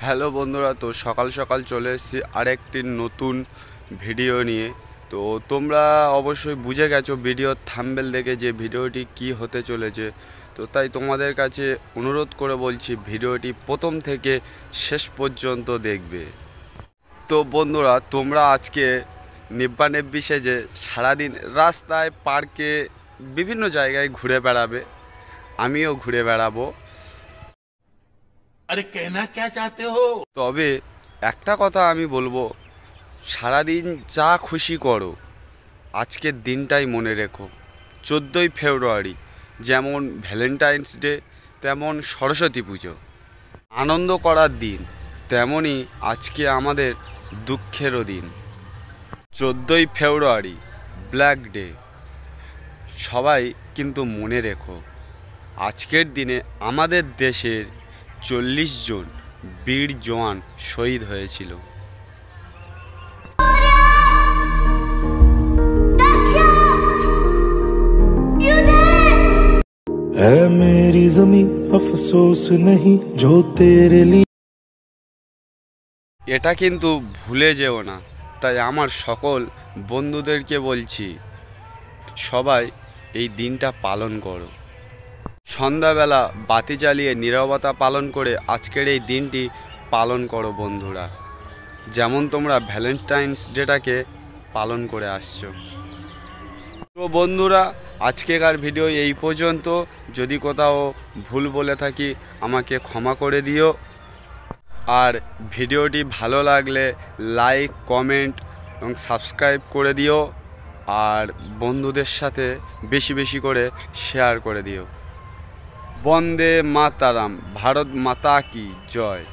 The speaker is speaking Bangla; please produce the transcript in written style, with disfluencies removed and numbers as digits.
হ্যালো বন্ধুরা, তো সকাল সকাল চলে এসেছি আরেকটি নতুন ভিডিও নিয়ে। তো তোমরা অবশ্যই বুঝে গেছো ভিডিওর থাম্বনেল দেখে যে ভিডিওটি কি হতে চলেছে। তো তাই তোমাদের কাছে অনুরোধ করে বলছি ভিডিওটি প্রথম থেকে শেষ পর্যন্ত দেখবে। তো বন্ধুরা, তোমরা আজকে নিব্বানিব্বি সেজে সারাদিন রাস্তায়, পার্কে, বিভিন্ন জায়গায় ঘুরে বেড়াবে, আমিও ঘুরে বেড়াবো। अरे कहना क्या चाहते हो? তবে একটা কথা আমি বলবো, সারাদিন যা খুশি করো, আজকের দিনটাই মনে রেখো। 14ই ফেব্রুয়ারি যেমন ভ্যালেন্টাইন্স ডে, তেমন সরস্বতী পুজো আনন্দ করার দিন, তেমনই আজকে আমাদের দুঃখেরও দিন। 14ই ফেব্রুয়ারি ব্ল্যাক ডে। সবাই কিন্তু মনে রেখো, আজকের দিনে আমাদের দেশের 40 জন বীর জওয়ান শহীদ হয়েছিল। है मेरी ज़मीं अफसोस नहीं जो तेरे लिए। এটা কিন্তু ভুলে যেও না। তাই আমার সকল বন্ধুদেরকে বলছি, সবাই এই দিনটা পালন করো। সন্ধ্যাবেলা বাতি জ্বালিয়ে নীরবতা পালন করে আজকের এই দিনটি পালন করো বন্ধুরা, যেমন তোমরা ভ্যালেন্টাইন্স ডেটাকে পালন করে আসছো। তো বন্ধুরা, আজকেকার ভিডিও এই পর্যন্ত। যদি কোথাও ভুল বলে থাকি আমাকে ক্ষমা করে দিও। আর ভিডিওটি ভালো লাগলে লাইক, কমেন্ট এবং সাবস্ক্রাইব করে দিও। আর বন্ধুদের সাথে বেশি বেশি করে শেয়ার করে দিও। বন্দে মাতারাম, ভারত মাতা কি জয়।